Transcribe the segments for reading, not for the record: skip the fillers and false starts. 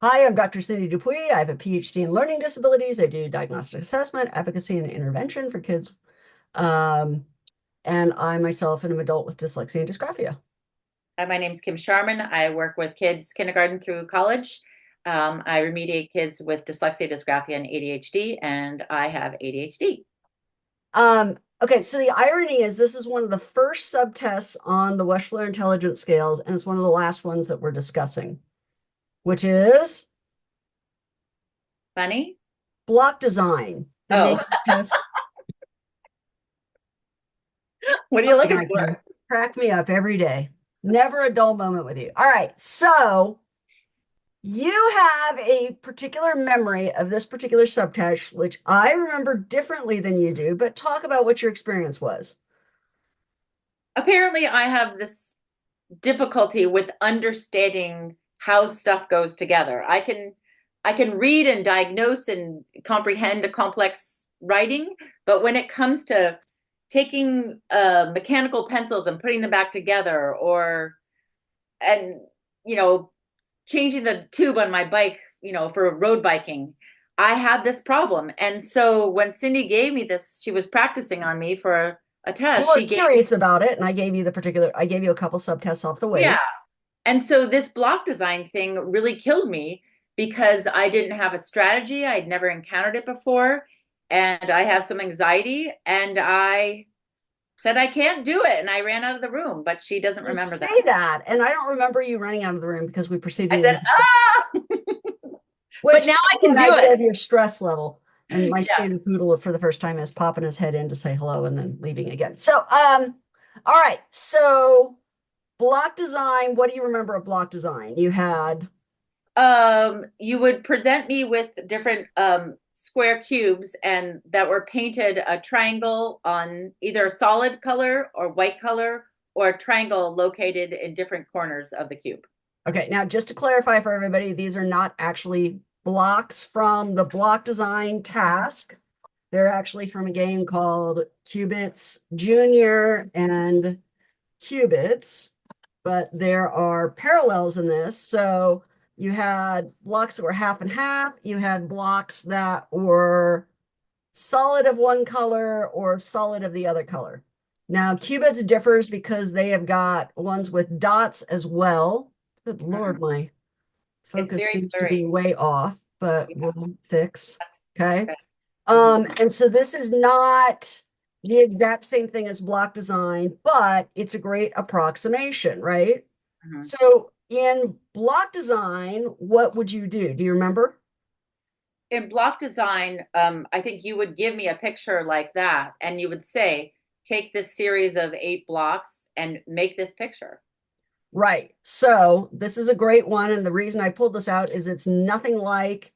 Hi, I'm Dr. Cindy Dupuy. I have a PhD in learning disabilities. I do diagnostic assessment, advocacy, and intervention for kids. Um, and I myself am an adult with dyslexia and dysgraphia. Hi, my name's Kim Sharman. I work with kids kindergarten through college. I remediate kids with dyslexia, dysgraphia, and ADHD, and I have ADHD. Okay, so the irony is this is one of the first subtests on the Wechsler Intelligence Scales, and it's one of the last ones that we're discussing, which is Funny? block design, the name Oh, of the test. what are Oh you my looking God, for? Kim, crack me up every day. Never a dull moment with you. All right, so you have a particular memory of this particular subtext, which I remember differently than you do, but talk about what your experience was. Apparently, I have this difficulty with understanding how stuff goes together. I can read and diagnose and comprehend a complex writing, but when it comes to taking mechanical pencils and putting them back together, or and you know changing the tube on my bike, for road biking, I have this problem. And so when Cindy gave me this, she was practicing on me for a You test. were She gave me, curious about it, and I gave you a couple subtests off the yeah. ways. And so this block design thing really killed me because I didn't have a strategy. I'd never encountered it before. And I have some anxiety. And I said, I can't do it. And I ran out of the room, but she doesn't You remember say that. that, and I don't remember you running out of the room because we I proceeded said, into, ah, but which now gives I you can an do idea it. of your stress level. And my Yeah. standard poodle for the first time is popping his head in to say hello and then leaving again. So, all right. So block design, what do you remember of block design? You had You would present me with different square cubes and that were painted a triangle on either a solid color or white color, or a triangle located in different corners of the cube. Okay, now just to clarify for everybody, these are not actually blocks from the block design task. They're actually from a game called Qubits Junior and Qubits, but there are parallels in this. So you had blocks that were half and half, you had blocks that were solid of one color or solid of the other color. Now, Qubits differs because they have got ones with dots as well. Good Mhm. Lord, my It's focus very seems to blurry. be way off, but Yeah. we'll fix. Okay. Okay. Mhm. And so this is not the exact same thing as block design, but it's a great approximation, right? Mhm. So in block design, what would you do? Do you remember? In block design, I think you would give me a picture like that, and you would say, take this series of 8 blocks and make this picture. Right. So this is a great one. And the reason I pulled this out is it's nothing like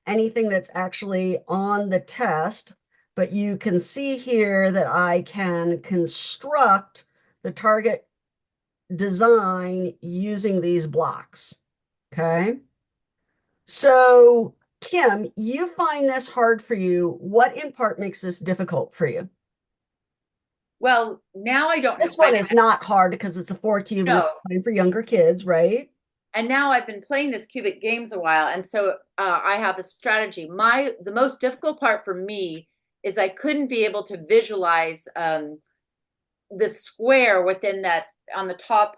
anything that's actually on the test. But you can see here that I can construct the target design using these blocks. Okay. So, Kim, you find this hard for you. What in part makes this difficult for you? Well, now I don't know This quite one is not hard because it's a four cube and it's know. fine for younger kids, right? And now I've been playing this cubic games a while, and so I have a strategy. The most difficult part for me is I couldn't be able to visualize the square within that, on the top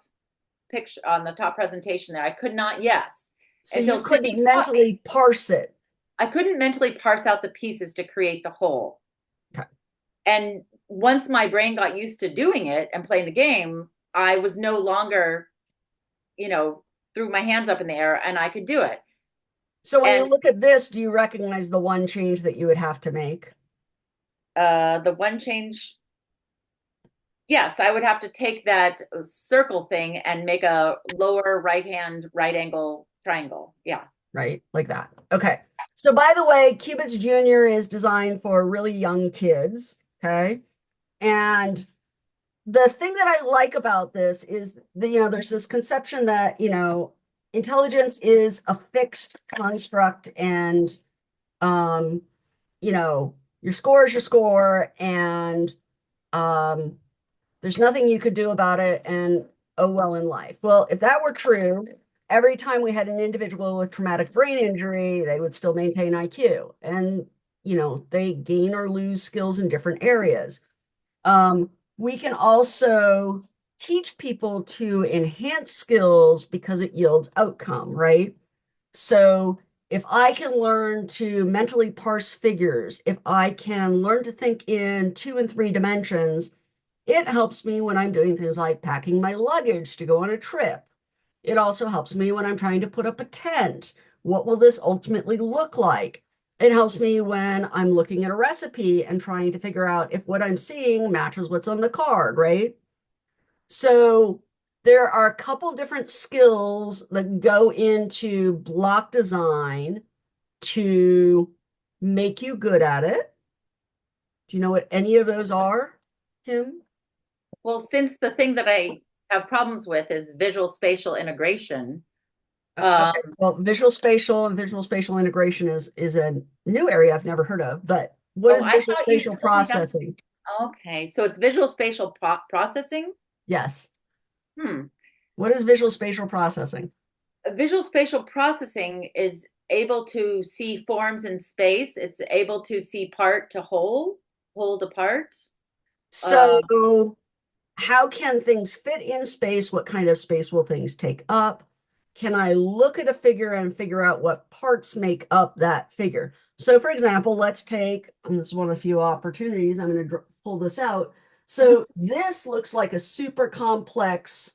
picture, on the top presentation there. I could not, yes, So until you Cindy couldn't taught me. mentally parse it. I couldn't mentally parse out the pieces to create the whole. Okay. And once my brain got used to doing it and playing the game, I was no longer, you know, threw my hands up in the air and I could do it. So when you And look at this, do you recognize the one change that you would have to make? the one change, yes, I would have to take that circle thing and make a lower right hand right angle triangle. Yeah. Right? Like that. Okay. So by the way, Cubits Junior is designed for really young kids. Okay. And the thing that I like about this is that, there's this conception that, intelligence is a fixed construct and, um, your score is your score and, there's nothing you could do about it and oh well in life. Well, if that were true, every time we had an individual with traumatic brain injury, they would still maintain IQ. And, they gain or lose skills in different areas. We can also teach people to enhance skills because it yields outcome, right? So if I can learn to mentally parse figures, if I can learn to think in 2 and 3 dimensions, it helps me when I'm doing things like packing my luggage to go on a trip. It also helps me when I'm trying to put up a tent. What will this ultimately look like? It helps me when I'm looking at a recipe and trying to figure out if what I'm seeing matches what's on the card, right? So there are a couple different skills that go into block design to make you good at it. Do you know what any of those are, Kim? Well, since the thing that I have problems with is visual spatial integration, um, Okay. Well, visual spatial and visual spatial integration is a new area I've never heard of, but what oh, is I visual thought you spatial told me that. processing? Okay, so it's visual spatial processing. Yes. Hmm. What is visual spatial processing? Visual spatial processing is able to see forms in space. It's able to see part to whole, whole to part. Um, So how can things fit in space? What kind of space will things take up? Can I look at a figure and figure out what parts make up that figure? So, for example, let's take, and this is one of the few opportunities, I'm going to pull this out. mhm. So, this looks like a super complex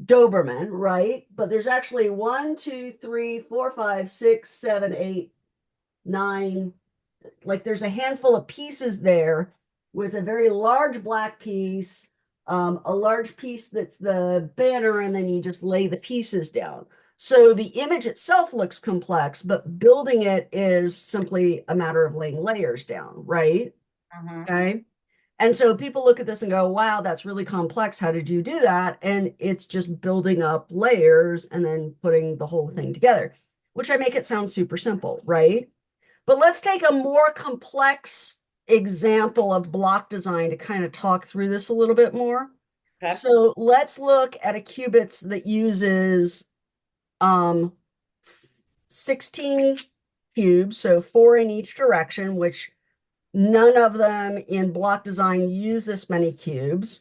Doberman, right? But there's actually 1, 2, 3, 4, 5, 6, 7, 8, 9, like there's a handful of pieces there with a very large black piece, a large piece that's the banner, and then you just lay the pieces down. So the image itself looks complex, but building it is simply a matter of laying layers down, right? Mhm. Okay. And so people look at this and go, wow, that's really complex. How did you do that? And it's just building up layers and then putting the whole thing together, which I make it sound super simple, right? But let's take a more complex example of block design to kind of talk through this a little bit more. Okay. So let's look at a qubits that uses um, 16 cubes, so 4 in each direction, which none of them in block design use this many cubes.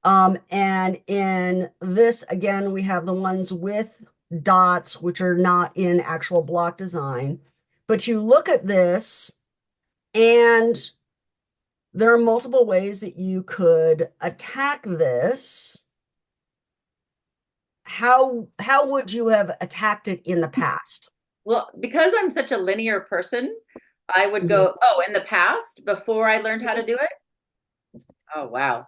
And in this, again, we have the ones with dots, which are not in actual block design. But you look at this, and there are multiple ways that you could attack this. How would you have attacked it in the past? Well, because I'm such a linear person, I would Mhm. go, oh, in the past, before I learned how to do it. Oh, wow.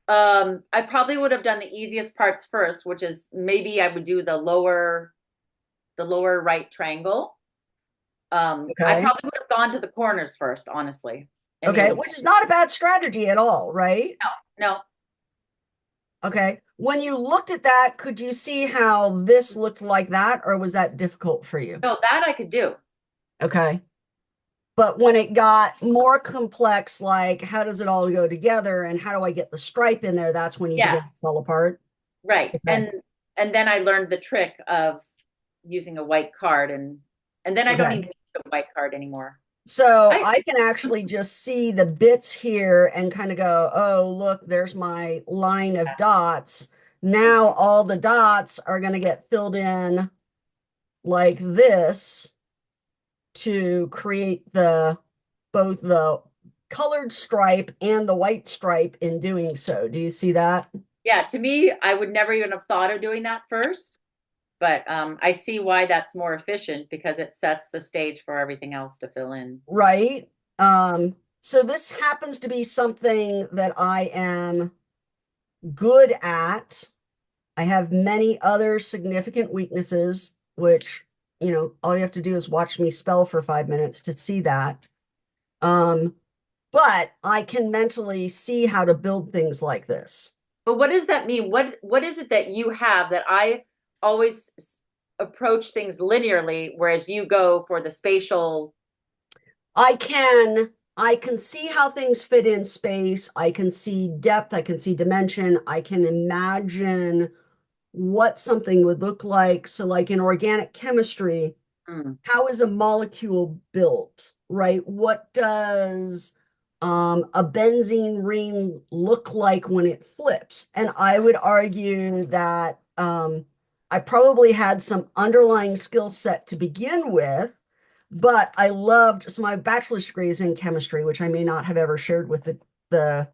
I probably would have done the easiest parts first, which is maybe I would do the lower right triangle. I Okay. probably would have gone to the corners first, honestly, and Okay, even which is not a bad strategy at all, right? no, Okay. When you looked at that, could you see how this looked like that, or was that difficult for you? no, that I could do. Okay. But when it got more complex, like how does it all go together and how do I get the stripe in there? That's when you begin to Yes, fall apart. right. Okay. And then I learned the trick of using a white card, and then I don't Okay. even need the white card anymore. So I I can actually just see the bits here and kind of go, oh, look, there's my line of dots. Now all the dots are going to get filled in like this to create the both the colored stripe and the white stripe in doing so. Do you see that? Yeah, to me, I would never even have thought of doing that first, but I see why that's more efficient because it sets the stage for everything else to fill in. Right. So this happens to be something that I am good at. I have many other significant weaknesses, which, all you have to do is watch me spell for 5 minutes to see that. Um, but I can mentally see how to build things like this. But what does that mean? What is it that you have that I always approach things linearly, whereas you go for the spatial? I can see how things fit in space. I can see depth, I can see dimension, I can imagine what something would look like. So like in organic chemistry, Mm. how is a molecule built, right? What does a benzene ring look like when it flips? And I would argue that I probably had some underlying skill set to begin with, but I loved, so my bachelor's degree is in chemistry, which I may not have ever shared with the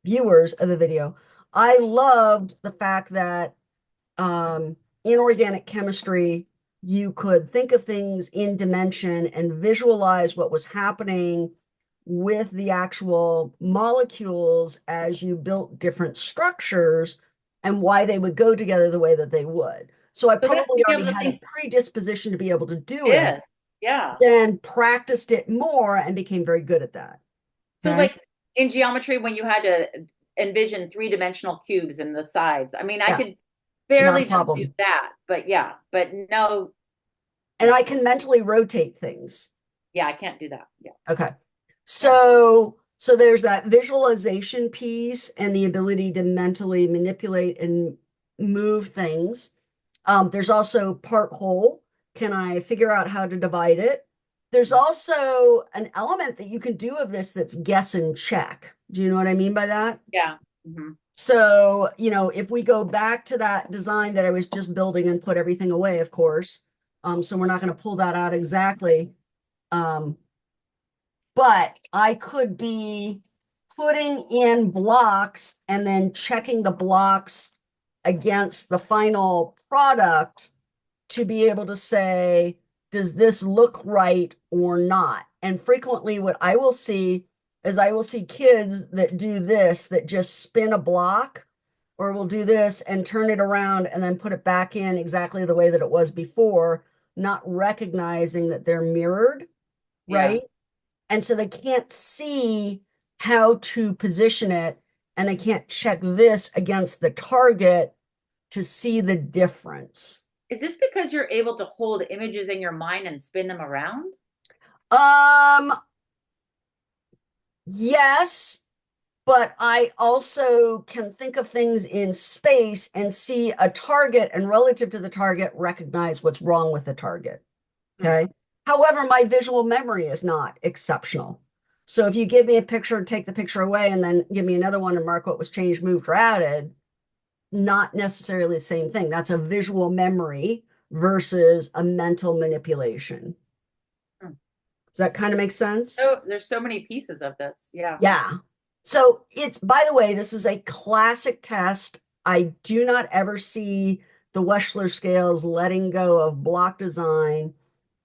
viewers of the video. I loved the fact that in organic chemistry, you could think of things in dimension and visualize what was happening with the actual molecules as you built different structures and why they would go together the way that they would. So I So that probably to be already able to had a think, predisposition to be able to do it, yeah, yeah. then practiced it more and became very good at that. So Okay. like in geometry, when you had to envision three-dimensional cubes and the sides, I mean, I Yeah, could not a barely just do problem. that, but yeah, but no, And yeah, I can mentally rotate things. yeah, I can't do that. Yeah, Okay. yeah, So there's that visualization piece and the ability to mentally manipulate and move things. There's also part whole. Can I figure out how to divide it? There's also an element that you can do of this that's guess and check. Do you know what I mean by that? yeah. Hmm. So, if we go back to that design that I was just building and put everything away, of course. So we're not going to pull that out exactly. Um, but I could be putting in blocks and then checking the blocks against the final product to be able to say, does this look right or not? And frequently, what I will see is I will see kids that do this, that just spin a block or will do this and turn it around and then put it back in exactly the way that it was before, not recognizing that they're mirrored, Yeah. right? And so they can't see how to position it and they can't check this against the target to see the difference. Is this because you're able to hold images in your mind and spin them around? Um, yes, but I also can think of things in space and see a target and relative to the target recognize what's wrong with the target. Hmm. Okay. However, my visual memory is not exceptional. So if you give me a picture, take the picture away, and then give me another one and mark what was changed, moved, or added, not necessarily the same thing. That's a visual memory versus a mental manipulation. Hmm. Does that kind of make sense? So there's so many pieces of this. Yeah. Yeah. So it's, by the way, this is a classic test. I do not ever see the Wechsler scales letting go of block design.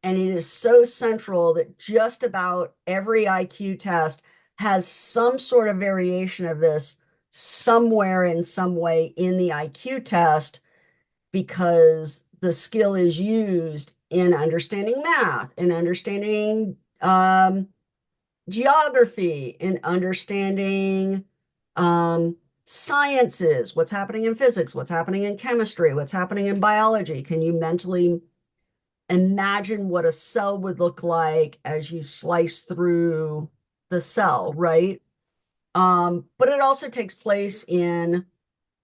And it is so central that just about every IQ test has some sort of variation of this somewhere in some way in the IQ test because the skill is used in understanding math, in understanding geography, in understanding sciences, what's happening in physics, what's happening in chemistry, what's happening in biology. Can you mentally imagine what a cell would look like as you slice through the cell, right? But it also takes place in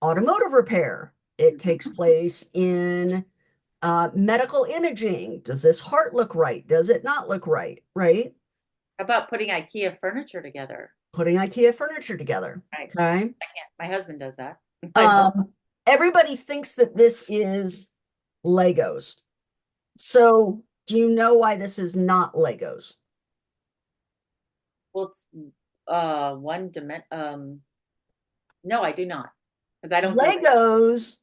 automotive repair. It takes place in medical imaging. Does this heart look right? Does it not look right? Right? How about putting IKEA furniture together? Putting IKEA furniture together. Right. Okay. I can't. My husband does that. I don't. Um, Everybody thinks that this is Legos. So, do you know why this is not Legos? Well, it's one dimension. No, I do not, because I don't do that. Legos,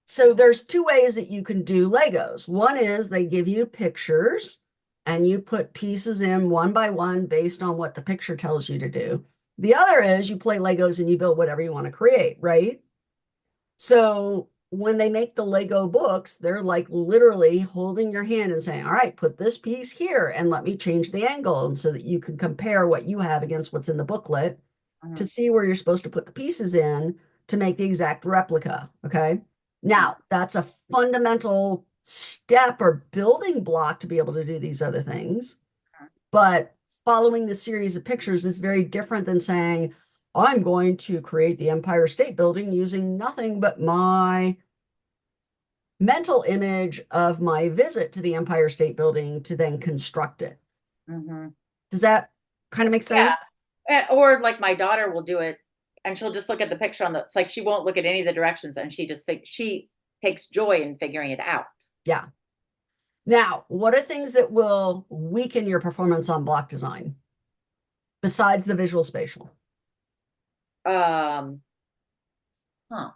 so there's two ways that you can do Legos. One is they give you pictures and you put pieces in one by one based on what the picture tells you to do. The other is you play Legos and you build whatever you want to create, right? So when they make the Lego books, they're like literally holding your hand and saying, all right, put this piece here and let me change the angle. And so that you can compare what you have against what's in the booklet to Mhm. see where you're supposed to put the pieces in to make the exact replica. Okay. Mhm. Now, that's a fundamental step or building block to be able to do these other things. But following the series of pictures is very different than saying, I'm going to create the Empire State Building using nothing but my mental image of my visit to the Empire State Building to then construct it. Hmm. Does that kind of make Yeah. sense? Or like my daughter will do it and she'll just look at the picture on the, it's like she won't look at any of the directions and she takes joy in figuring it out. Yeah. Now, what are things that will weaken your performance on block design besides the visual spatial? Um, huh.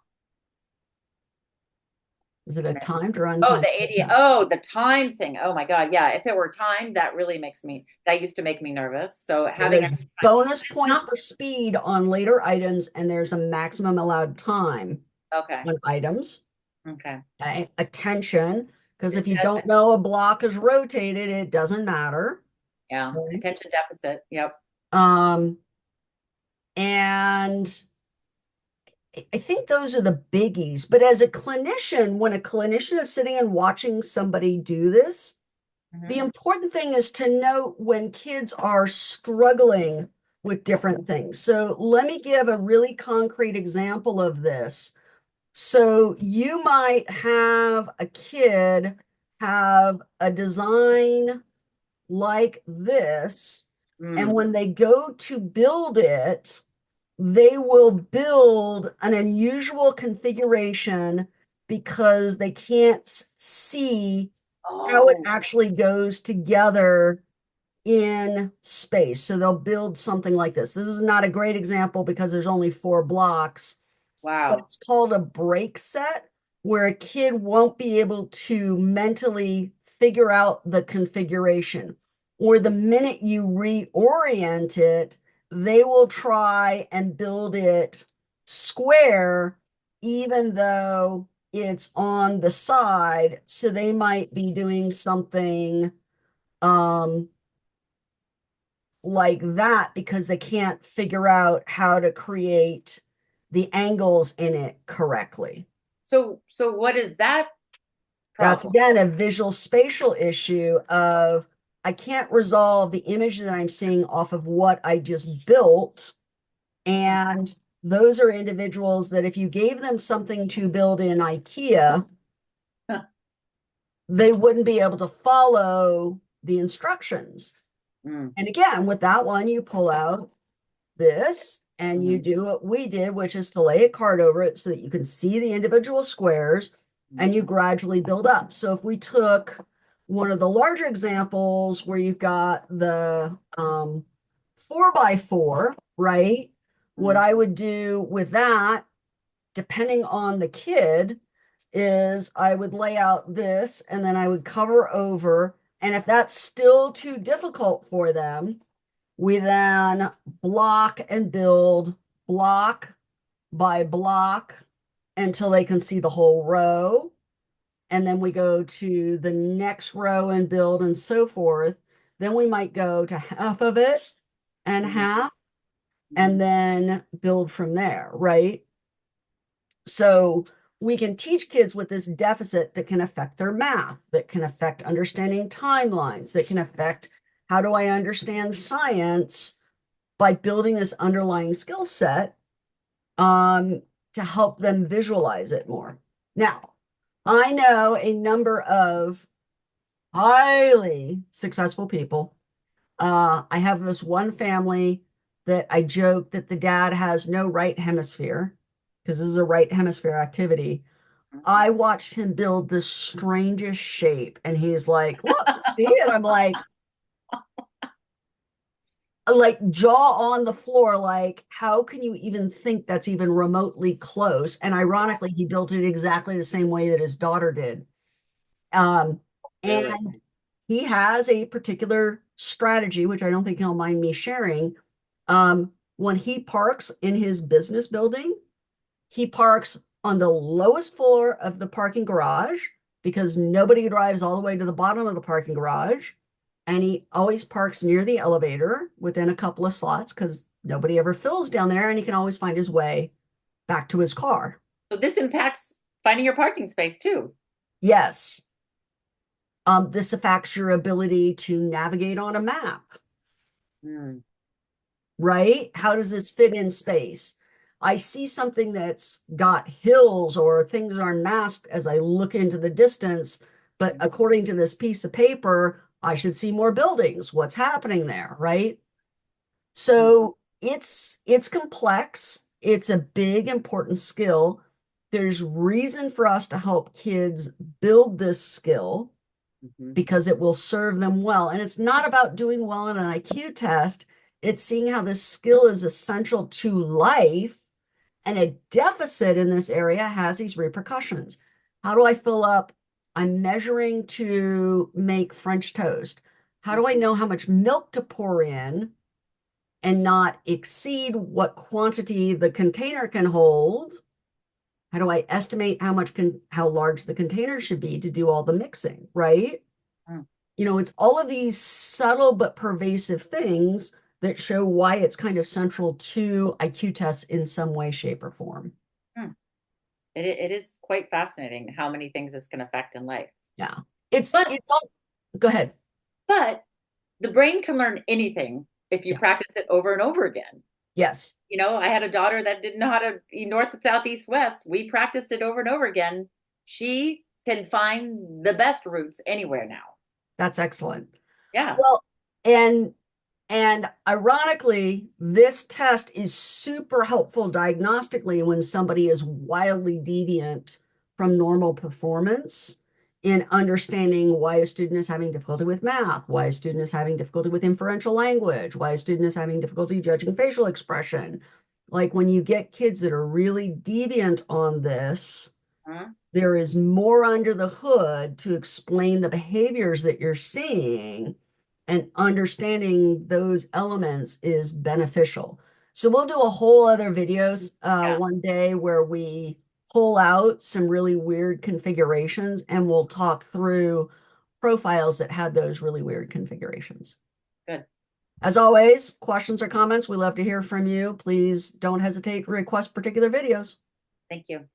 Is it a timed or Oh, the untimed 80. test? Oh, the time thing. Oh my God. Yeah. If it were time, that used to make me nervous. So Yeah, having there's extra time. bonus points Not, for speed on later items, and there's a maximum allowed time okay. on items. Okay. Okay. Attention, because if It you don't doesn't. know a block is rotated, it doesn't matter. Yeah. Okay. Attention deficit. Yep. Um, and I think those are the biggies. But as a clinician, when a clinician is sitting and watching somebody do this, the Hmm. important thing is to note when kids are struggling with different things. So let me give a really concrete example of this. So you might have a kid have a design like this, and Mm. when they go to build it, they will build an unusual configuration because they can't see how it Oh, actually goes together in space. So they'll build something like this. This is not a great example because there's only 4 blocks, but wow. it's called a break set where a kid won't be able to mentally figure out the configuration. Or the minute you reorient it, they will try and build it square, even though it's on the side. So they might be doing something um, like that because they can't figure out how to create the angles in it correctly. So what is that That's problem? again a visual spatial issue of I can't resolve the image that I'm seeing off of what I just built. And those are individuals that if you gave them something to build in IKEA, they wouldn't be able to follow the instructions. Mm, And again, with that one, you pull out this and you mhm, do what we did, which is to lay a card over it so that you can see the individual squares and you mhm, gradually build up. So if we took one of the larger examples where you've got the 4x4, right? What mhm. I would do with that, depending on the kid, is I would lay out this and then I would cover over. And if that's still too difficult for them, we then block and build block by block until they can see the whole row. And then we go to the next row and build and so forth. Then we might go to half of it and Mhm, half and mhm. then build from there, right? So we can teach kids with this deficit that can affect their math, that can affect understanding timelines, that can affect how do I understand science by building this underlying skill set to help them visualize it more. Now, I know a number of highly successful people. I have this one family that I joke that the dad has no right hemisphere because this is a right hemisphere activity. I watched him build the strangest shape, and he's like, see? And I'm like jaw on the floor, like, how can you even think that's even remotely close? And ironically, he built it exactly the same way that his daughter did. Um, Really? and he has a particular strategy, which I don't think he'll mind me sharing. When he parks in his business building, he parks on the lowest floor of the parking garage because nobody drives all the way to the bottom of the parking garage. And he always parks near the elevator within a couple of slots because nobody ever fills down there and he can always find his way back to his car. So this impacts finding your parking space too. Yes. This affects your ability to navigate on a map, Mm, right? How does this fit in space? I see something that's got hills or things are masked as I look into the distance, but according to this piece of paper, I should see more buildings. What's happening there, right? So it's complex. It's a big, important skill. There's reason for us to help kids build this skill Mhm. because it will serve them well. And it's not about doing well in an IQ test. It's seeing how this skill is essential to life, and a deficit in this area has these repercussions. How do I fill up? I'm measuring to make French toast. How do I know how much milk to pour in and not exceed what quantity the container can hold? How do I estimate how large the container should be to do all the mixing, right? Mm. It's all of these subtle but pervasive things that show why it's kind of central to IQ tests in some way, shape, or form. Mm. It is quite fascinating how many things this can affect in life. Yeah. It's But it's all go ahead. but the brain can learn anything if you Yeah. practice it over and over again. Yes. I had a daughter that didn't know how to be north, south, east, west. We practiced it over and over again. She can find the best routes anywhere now. That's excellent. Yeah. Well, and and ironically, this test is super helpful diagnostically when somebody is wildly deviant from normal performance in understanding why a student is having difficulty with math, why a student is having difficulty with inferential language, why a student is having difficulty judging facial expression. Like when you get kids that are really deviant on this, Huh? there is more under the hood to explain the behaviors that you're seeing, and understanding those elements is beneficial. So we'll do a whole other videos Yeah. one day where we pull out some really weird configurations and we'll talk through profiles that had those really weird configurations. Good. As always, questions or comments, we love to hear from you. Please don't hesitate to request particular videos. Thank you.